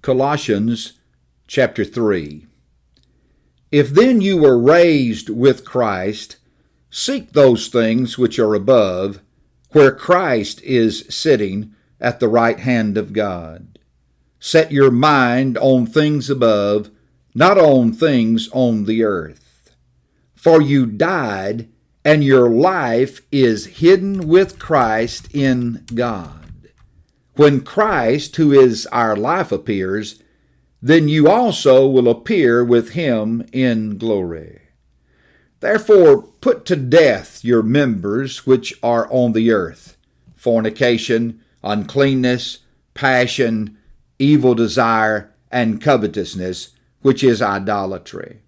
Colossians chapter 3. If then you were raised with Christ, seek those things which are above, where Christ is sitting at the right hand of God. Set your mind on things above, not on things on the earth. For you died, and your life is hidden with Christ in God. When Christ, who is our life, appears, then you also will appear with him in glory. Therefore put to death your members which are on the earth, fornication, uncleanness, passion, evil desire, and covetousness, which is idolatry.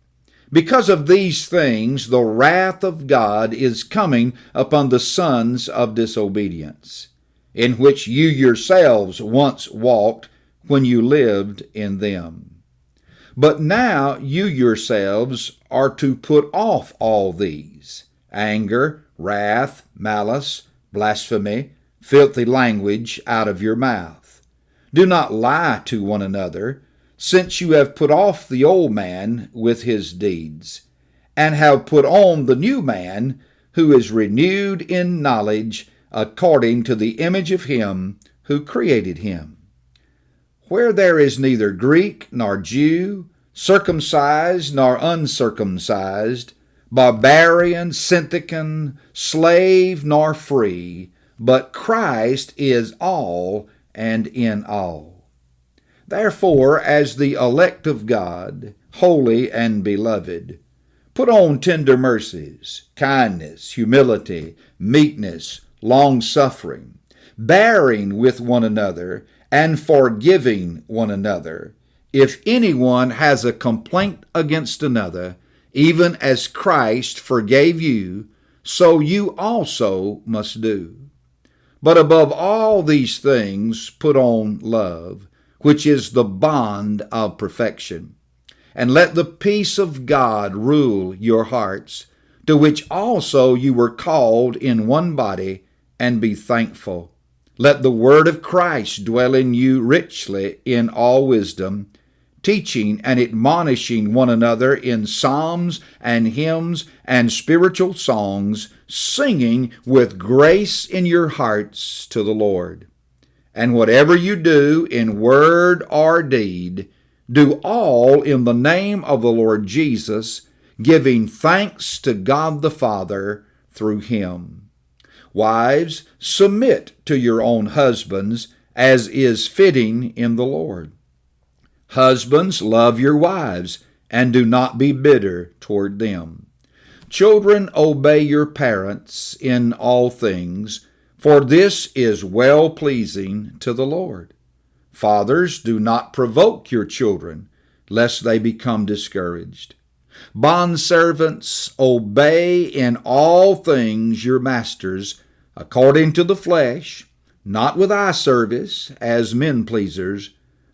Because of these things the wrath of God is coming upon the sons of disobedience, in which you yourselves once walked when you lived in them. But now you yourselves are to put off all these: anger, wrath, malice, blasphemy, filthy language out of your mouth. Do not lie to one another, since you have put off the old man with his deeds, and have put on the new man, who is renewed in knowledge according to the image of him who created him. Where there is neither Greek nor Jew, circumcised nor uncircumcised, barbarian, Scythian, slave nor free, but Christ is all and in all. Therefore, as the elect of God, holy and beloved, put on tender mercies, kindness, humility, meekness, long-suffering, bearing with one another, and forgiving one another. If anyone has a complaint against another, even as Christ forgave you, so you also must do. But above all these things put on love, which is the bond of perfection. And let the peace of God rule your hearts, to which also you were called in one body, and be thankful. Let the word of Christ dwell in you richly in all wisdom, teaching and admonishing one another in psalms and hymns and spiritual songs, singing with grace in your hearts to the Lord. And whatever you do in word or deed, do all in the name of the Lord Jesus, giving thanks to God the Father through him. Wives, submit to your own husbands, as is fitting in the Lord. Husbands, love your wives, and do not be bitter toward them. Children, obey your parents in all things, for this is well-pleasing to the Lord. Fathers, do not provoke your children, lest they become discouraged. Bondservants, obey in all things your masters, according to the flesh, not with eye service as men pleasers,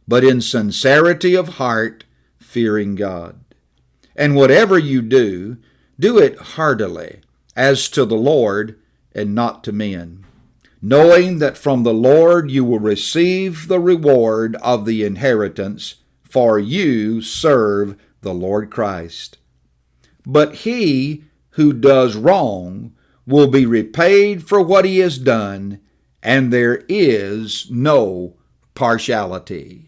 but in sincerity of heart, fearing God. And whatever you do, do it heartily, as to the Lord and not to men, knowing that from the Lord you will receive the reward of the inheritance, for you serve the Lord Christ. But he who does wrong will be repaid for what he has done, and there is no partiality.